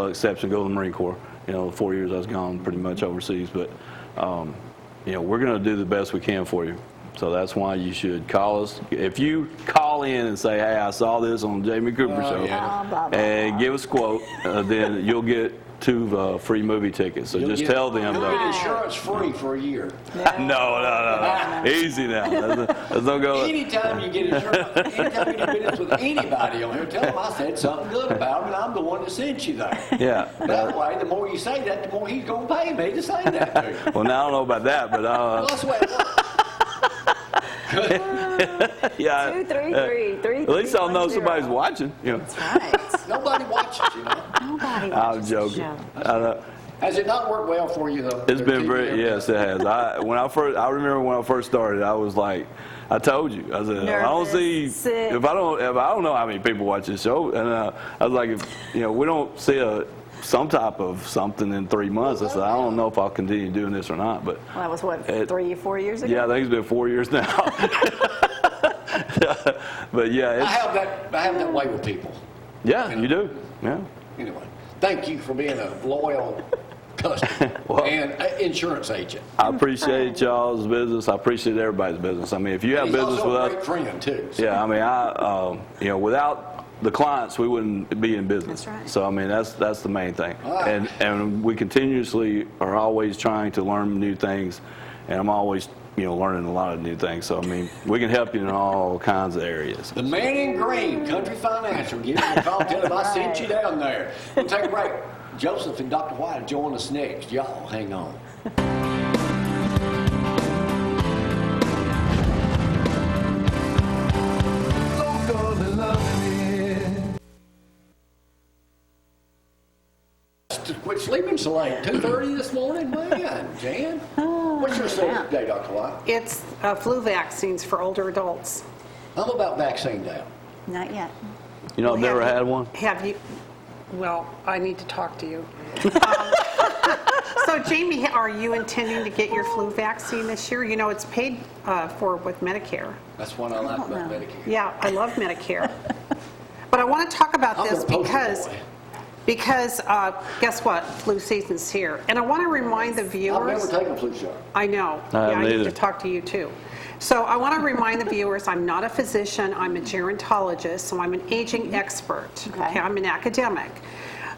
S5: except to go to the Marine Corps. 4 years I was gone pretty much overseas, but, we're going to do the best we can for you. So that's why you should call us. If you call in and say, hey, I saw this on Jamie Cooper show,
S2: Blah, blah, blah.
S5: and give us a quote, then you'll get 2 free movie tickets. So just tell them.
S4: You'll get insurance free for a year.
S5: No. Easy now. Let's not go.
S4: Anytime you get insurance, anytime you do business with anybody on here, tell them I said something good about them, and I'm the one that sent you there.
S5: Yeah.
S4: That way, the more you say that, the more he's going to pay me to say that to you.
S5: Well, now I don't know about that, but
S4: Well, that's the way it works.
S5: yeah.
S2: 233
S5: At least I'll know somebody's watching.
S2: That's right.
S4: Nobody watches,
S2: Nobody
S5: I'm
S2: watches
S5: joking.
S2: the show.
S4: Has it not worked well for you, though?
S5: It's been yes, it has. I remember when I first started, I was like, I told you, I said, I don't
S2: Nervous,
S5: see
S2: sick.
S5: if I don't know how many people watch this show, and I was like, if we don't see some type of something in 3 months, I said, I don't know if I'll continue doing this or not. But
S2: Well, that was what, 3 or 4 years ago?
S5: yeah, I think it's been 4 years now. But yeah,
S4: I have that way with people.
S5: yeah, you do. Yeah.
S4: Anyway, thank you for being a loyal customer
S5: Well,
S4: and insurance agent.
S5: I appreciate y'all's business. I appreciate everybody's business. If you have
S4: He's
S5: business
S4: also
S5: with
S4: a
S5: us,
S4: great friend too. So.
S5: yeah, without the clients, we wouldn't be in business.
S2: That's right.
S5: So that's the main thing.
S4: All right.
S5: And we continuously are always trying to learn new things, and I'm always learning a lot of new things. So we can help you in all kinds of areas.
S4: The man in green, Country Financial, give me a call. Tell him I sent you down there. We'll take a break. Joseph and Dr. White join us next. Y'all hang on.
S7: Local and loving it.
S4: quit sleeping so late. 2:30 this morning, man. Jan, what's your subject today, Dr. White?
S6: It's flu vaccines for older adults.
S4: How about vaccine day?
S2: Not yet.
S5: You know, I've never had one.
S6: Have you? Well, I need to talk to you. So, Jamie, are you intending to get your flu vaccine this year? You know, it's paid for with Medicare.
S4: That's what I like about Medicare.
S6: Yeah, I love Medicare. But I want to talk about
S4: I'm
S6: this
S4: a poster
S6: because guess what? Flu season's here. And I want to remind the
S4: boy. I've
S6: viewers.
S4: never taken a flu shot.
S6: I know.
S5: I
S6: Yeah, I need
S5: neither.
S6: to talk to you too. So I want to remind the viewers, I'm not a physician, I'm a gerontologist, so I'm an aging expert.
S2: Okay.
S6: I'm an academic.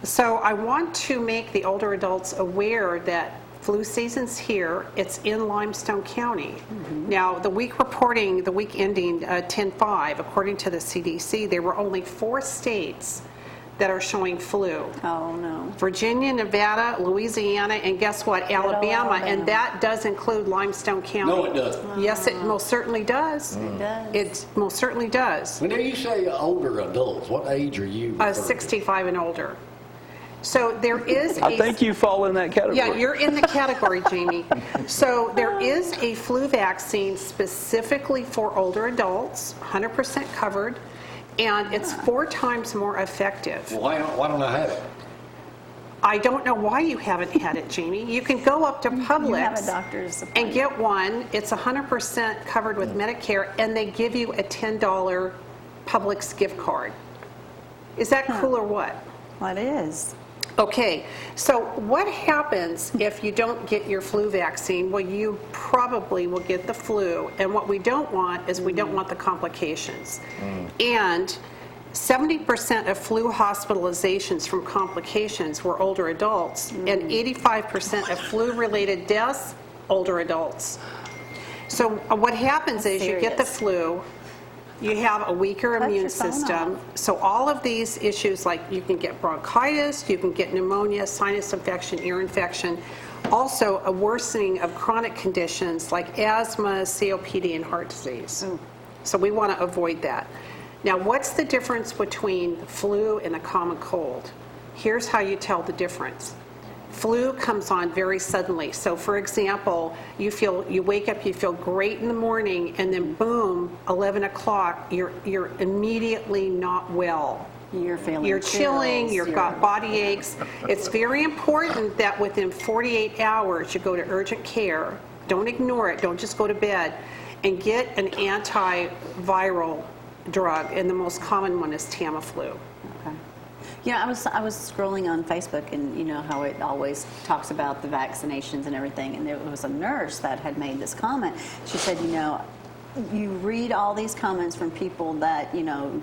S6: So I want to make the older adults aware that flu season's here. It's in Limestone County. Now, the week ending 10/5, according to the CDC, there were only 4 states that are showing flu.
S2: Oh, no.
S6: Virginia, Nevada, Louisiana, and guess what? Alabama, and that does include Limestone County.
S4: No, it doesn't.
S6: Yes, it most certainly does.
S2: It does.
S6: It most certainly does.
S4: When you say older adults, what age are you? referring to?
S6: 65 and older. So there is
S5: I think you fall in that category.
S6: Yeah, you're in the category, Jamie. So there is a flu vaccine specifically for older adults, 100% covered, and it's 4 times more effective.
S4: Well, why don't I have it?
S6: I don't know why you haven't had it, Jamie. You can go up to
S2: You have a
S6: Publix
S2: doctor's
S6: and
S2: appointment.
S6: get one. It's 100% covered with Medicare, and they give you a $10 Publix gift card. Is that cool or what?
S2: Well, it is.
S6: Okay, so what happens if you don't get your flu vaccine? Well, you probably will get the flu, and what we don't want is we don't want the complications. And 70% of flu hospitalizations from complications were older adults, and 85% of flu-related deaths, older adults. So what happens is you get the
S2: Serious.
S6: flu, you have a weaker
S2: Cut
S6: immune
S2: your phone
S6: system.
S2: off.
S6: So all of these issues, like you can get bronchitis, you can get pneumonia, sinus infection, ear infection, also a worsening of chronic conditions like asthma, COPD, and heart disease. So we want to avoid that. Now, what's the difference between the flu and a common cold? Here's how you tell the difference. Flu comes on very suddenly. So for example, you wake up, you feel great in the morning, and then boom, 11 o'clock, you're immediately not well.
S2: You're feeling
S6: You're chilling,
S2: chills,
S6: you've got body aches. It's very important that within 48 hours you go to urgent care. Don't ignore it, don't just go to bed, and get an antiviral drug, and the most common one is Tamiflu.
S2: Okay. You know, I was scrolling on Facebook, and you know how it always talks about the vaccinations and everything, and there was a nurse that had made this comment. She said, you know, you read all these comments from people that, you know,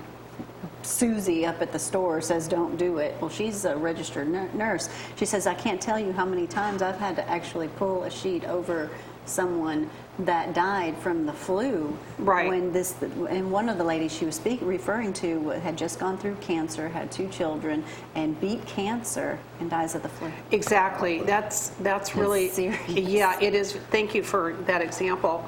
S2: Susie up at the store says don't do it. Well, she's a registered nurse. She says, I can't tell you how many times I've had to actually pull a sheet over someone that died from the flu.
S6: Right.
S2: And one of the ladies she was referring to had just gone through cancer, had 2 children, and beat cancer and dies of the flu.
S6: Exactly. That's really
S2: serious.
S6: Yeah, it is. Thank you for that example.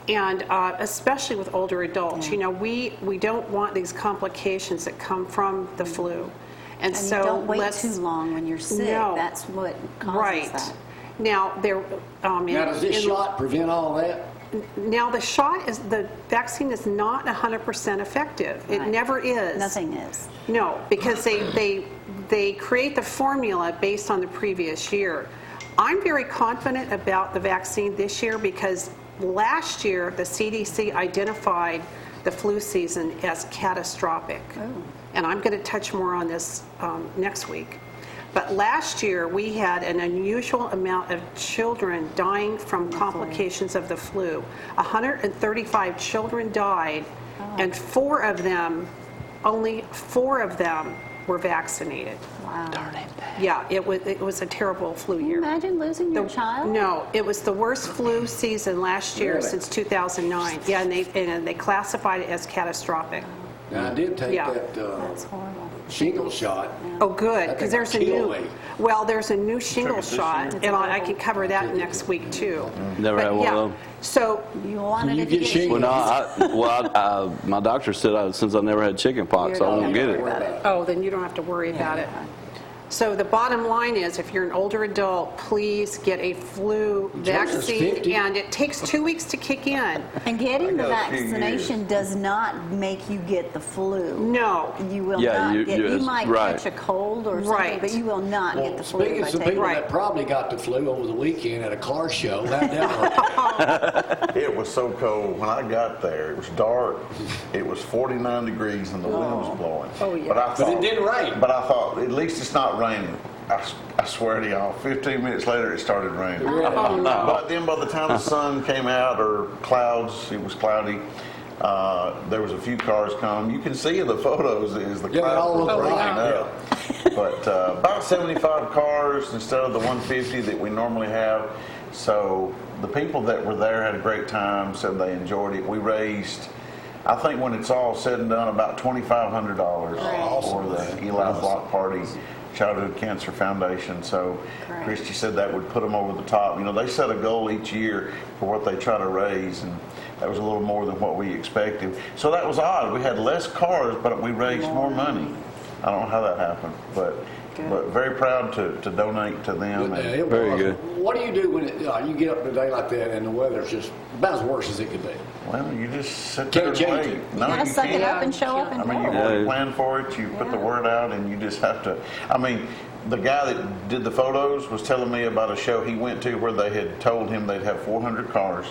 S6: And especially with older adults, you know, we don't want these complications that come from the flu.
S2: And
S6: so
S2: you don't wait
S6: let's,
S2: too long when you're sick.
S6: No.
S2: That's what causes
S6: right.
S2: that.
S6: Now there.
S4: Now, does this shot prevent all that?
S6: Now the vaccine is not 100% effective. It
S2: Right.
S6: never is.
S2: Nothing is.
S6: No, because they create the formula based on the previous year. I'm very confident about the vaccine this year because last year the CDC identified the flu season as catastrophic. And I'm going to touch more on this next week. But last year we had an unusual amount of children dying from complications of the flu. 135 children died, and only four of them were vaccinated.
S2: Wow.
S6: Yeah, it was a terrible flu
S2: Can you
S6: year.
S2: imagine losing your child?
S6: No, it was the worst flu season last year
S4: Really?
S6: since 2009. Yeah, and they classified it as catastrophic.
S4: Now, I did take
S6: Yeah.
S4: that
S2: That's horrible.
S4: shingle shot.
S6: Oh, good,
S4: That
S6: because
S4: thing
S6: there's a
S4: killed
S6: new.
S4: me.
S6: Well, there's a new shingle
S3: this
S6: shot,
S3: year?
S6: and I can cover that next week too.
S5: Never
S6: But
S5: had one
S6: yeah,
S5: of them.
S6: So
S2: You wanted
S4: You
S2: it to
S4: get
S2: get
S4: shingles.
S5: Well, no, my doctor said since I never had chicken pox, I won't get it.
S6: oh, then you don't have to worry about it. So the bottom line is, if you're an older adult, please get a flu
S4: Joseph's
S6: vaccine,
S4: 50.
S6: and it takes 2 weeks to kick in.
S2: And getting the
S3: got a few
S2: vaccination does not make you get the flu.
S6: No.
S2: You will
S5: Yeah,
S2: not
S5: you-
S2: get,
S5: you-
S2: you might
S5: right.
S2: catch a cold or something,
S6: Right.
S2: but you will not get the flu
S4: Speaking
S2: by
S4: of some
S2: taking
S4: people
S2: it.
S4: that probably got the flu over the weekend at a car show, how'd that work?
S3: It was so cold. When I got there, it was dark. It was 49 degrees and the wind was blowing.
S6: Oh, yeah.
S4: But it didn't rain.
S3: But I thought, at least it's not raining. I swear to y'all, 15 minutes later, it started raining. But then by the time the sun came out, or clouds, it was cloudy, there was a few cars come. You can see in the photos as the
S4: Yeah,
S3: clouds
S4: all
S3: were
S4: over
S3: breaking
S4: around,
S3: up. But about 75 cars instead of the 150 that we normally have. So the people that were there had a great time, said they enjoyed it. We raised, I think when it's all said and done, about $2,500 for the Eli Block Party Childhood Cancer Foundation. So
S2: Great.
S3: Christy said that would put them over the top. You know, they set a goal each year for what they try to raise, and that was a little more than what we expected. So that was odd. We had less cars, but we raised more money. I don't know how that happened, but very proud to donate to them.
S4: Yeah,
S3: And
S4: it
S5: Very
S4: was.
S5: good.
S4: What do you do when you get up in a day like that and the weather's just about as worse as it could be?
S3: well, you just sit there
S4: Can't
S3: and
S4: change
S3: wait.
S4: it.
S2: You gotta suck it
S3: can't.
S2: up and show up and
S3: I mean, you've
S2: go.
S3: already planned for it, you put the word out, and you just have to. I mean, the guy that did the photos was telling me about a show he went to where they had told him they'd have 400 cars.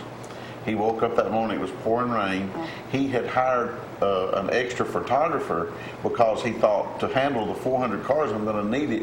S3: He woke up that morning, it was pouring rain. He had hired an extra photographer because he thought to handle the 400 cars, I'm going to need it.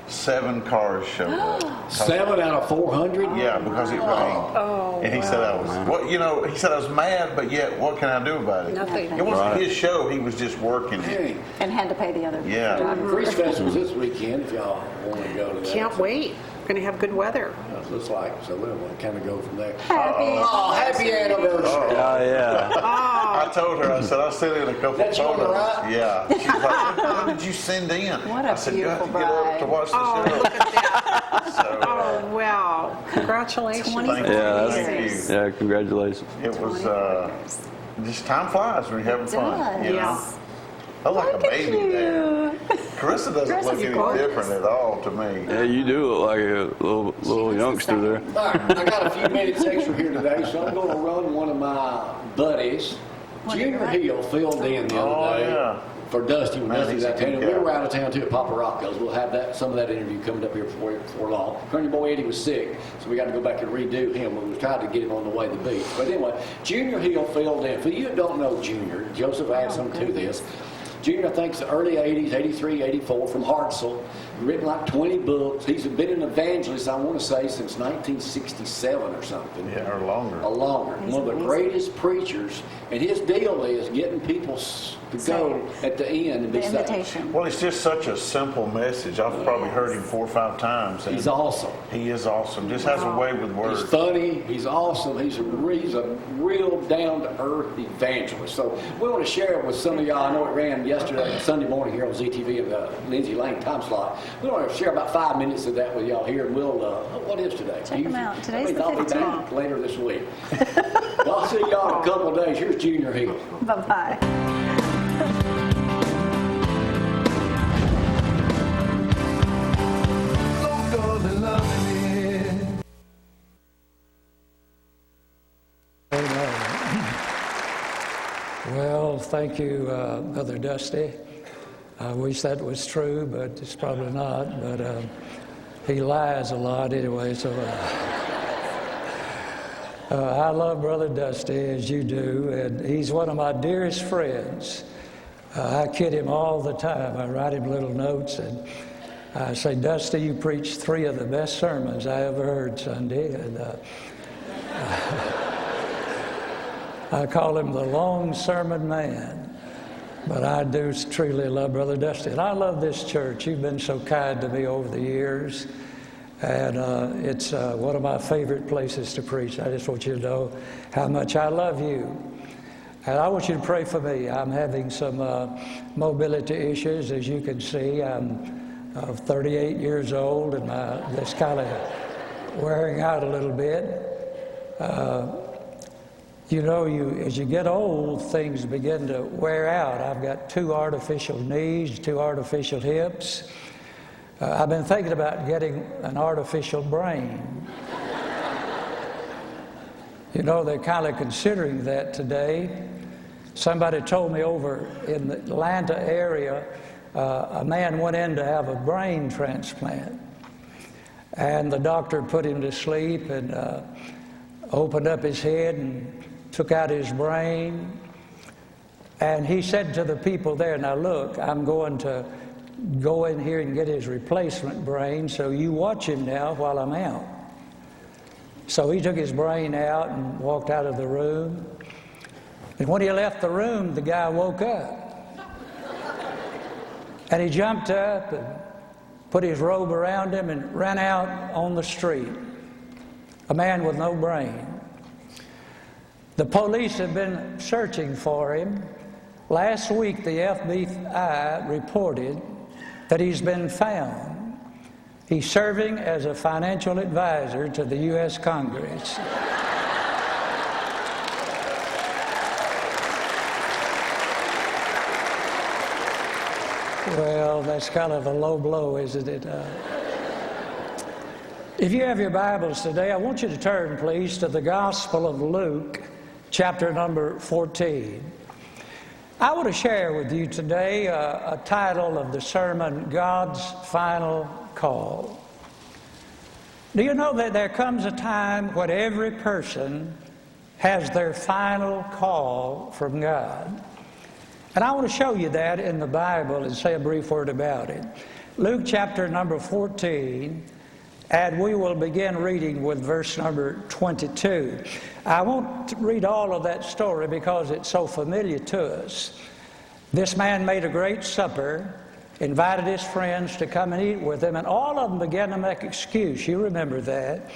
S3: 7 cars showed up.
S4: 7 out of 400?
S3: Yeah, because it rained. And he said I was, well, you know, he said I was mad, but yet what can I do about it?
S6: Nothing.
S3: It wasn't his show, he was just working it.
S4: Hey,
S2: And had to pay the other.
S3: Yeah.
S4: Grease Festival's this weekend if y'all want to go to that.
S6: Can't wait. Going to have good weather.
S4: It looks like, so we'll kind of go from there.
S2: Happy
S4: Oh, happy anniversary.
S5: Oh, yeah.
S3: I told her, I said, I sent in a couple
S4: That you on the
S3: photos.
S4: right?
S3: Yeah. She's like, what did you send in?
S2: What a
S3: I said, you have to
S2: beautiful
S3: get up
S2: bride.
S3: to watch the
S6: Oh,
S3: show.
S6: look at that.
S3: So,
S6: Oh, wow. Congratulations.
S2: 24
S3: Thank you.
S5: Yeah,
S3: Thank
S2: years.
S3: you.
S5: Yeah, congratulations.
S3: It was,
S2: 24 years.
S3: just time flies when you're having fun.
S2: does.
S3: You know?
S6: Yeah.
S3: I look like
S2: Look
S3: a
S2: at
S3: baby
S2: you.
S3: there. Carissa doesn't
S2: Carissa's
S3: look any
S2: gorgeous.
S3: different at all to me.
S5: Yeah, you do look like a little
S2: looks the
S5: youngster there.
S2: same.
S4: All right, I got a few minutes extra here today, so I'm going to run one of my buddies.
S2: What,
S4: Junior
S2: right?
S4: Hill filled in the
S3: Oh,
S4: other day
S3: yeah.
S4: for Dusty when
S3: Man,
S4: Dusty's
S3: he's a
S4: out of town.
S3: good
S4: And we
S3: guy.
S4: were out of town too at Papa Rocco's. We'll have some of that interview coming up here before long. Current boy Eddie was sick, so we got to go back and redo him. We tried to get him on the way to the beach. But anyway, Junior Hill filled in. For you that don't know Junior, Joseph adds something to this. Junior, I think, is the early 80s, 83, 84, from Hartselle. Written like 20 books. He's been an evangelist, I want to say, since 1967 or something.
S3: Yeah, or longer.
S4: Or longer.
S2: He's
S4: One of the
S2: amazing.
S4: greatest preachers. And his deal is getting people to go at the end and be
S2: The
S4: saved.
S2: invitation.
S3: Well, it's just such a simple message. I've probably heard him 4 or 5 times. and
S4: He's awesome.
S3: He is awesome. Just has a way with
S4: He's
S3: words.
S4: funny. He's awesome. He's a real down-to-earth evangelist. So we want to share it with some of y'all. I know it ran yesterday, Sunday morning here on ZTV in the Lindsay Lane time slot. We want to share about 5 minutes of that with y'all here. And we'll, what is today?
S2: Check 'em out. Today's the
S4: I'll be
S2: 15th.
S4: back later this week. Well, I'll see y'all in a couple of days. Here's Junior Hill.
S2: Bye-bye.
S7: Local and loving it.
S8: Well, thank you, Brother Dusty. I wish that was true, but it's probably not. But he lies a lot anyway, so I love Brother Dusty, as you do, and he's one of my dearest friends. I kid him all the time. I write him little notes, and I say, Dusty, you preached 3 of the best sermons I ever heard Sunday, and I call him the long sermon man. But I do truly love Brother Dusty. And I love this church. You've been so kind to me over the years. And it's one of my favorite places to preach. I just want you to know how much I love you. And I want you to pray for me. I'm having some mobility issues. As you can see, I'm 38 years old, and that's kind of wearing out a little bit. You know, as you get old, things begin to wear out. I've got 2 artificial knees, 2 artificial hips. I've been thinking about getting an artificial brain. You know, they're kind of considering that today. Somebody told me over in the Atlanta area, a man went in to have a brain transplant. And the doctor put him to sleep and opened up his head and took out his brain. And he said to the people there, now look, I'm going to go in here and get his replacement brain, so you watch him now while I'm out. So he took his brain out and walked out of the room. And when he left the room, the guy woke up. And he jumped up and put his robe around him and ran out on the street. A man with no brain. The police have been searching for him. Last week, the FBI reported that he's been found. He's serving as a financial advisor to the U.S. Congress. Well, that's kind of a low blow, isn't it? If you have your Bibles today, I want you to turn, please, to the Gospel of Luke, chapter number 14. I want to share with you today a title of the sermon, God's Final Call. Do you know that there comes a time when every person has their final call from God? And I want to show you that in the Bible and say a brief word about it. Luke chapter number 14, and we will begin reading with verse number 22. I won't read all of that story because it's so familiar to us. This man made a great supper, invited his friends to come and eat with him, and all of them began to make excuse. You remember that.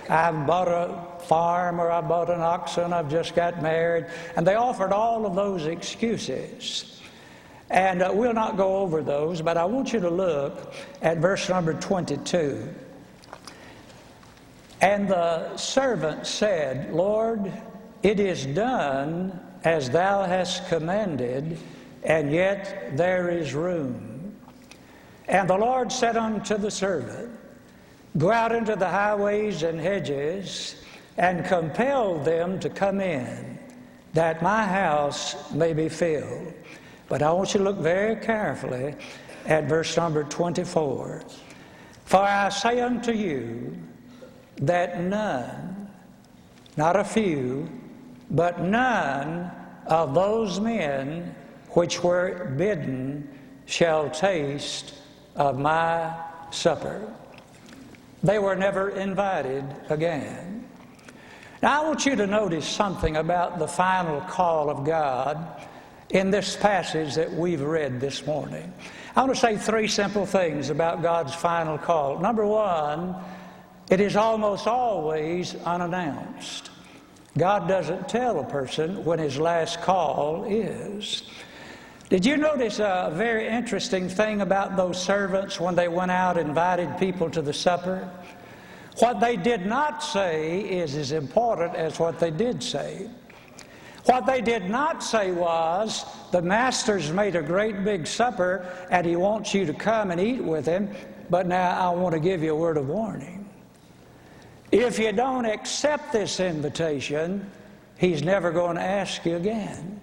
S8: I've bought a farm, or I bought an oxen, I've just got married. And they offered all of those excuses. And we'll not go over those, but I want you to look at verse number 22. And the servant said, Lord, it is done as thou hast commanded, and yet there is room. And the Lord said unto the servant, Go out into the highways and hedges, and compel them to come in, that my house may be filled. But I want you to look very carefully at verse number 24. For I say unto you, that none, not a few, but none of those men which were bidden shall taste of my supper. They were never invited again. Now I want you to notice something about the final call of God in this passage that we've read this morning. I want to say three simple things about God's final call. Number one, it is almost always unannounced. God doesn't tell a person when his last call is. Did you notice a very interesting thing about those servants when they went out and invited people to the supper? What they did not say is as important as what they did say. What they did not say was, the master's made a great big supper and he wants you to come and eat with him, but now I want to give you a word of warning. If you don't accept this invitation, he's never going to ask you again.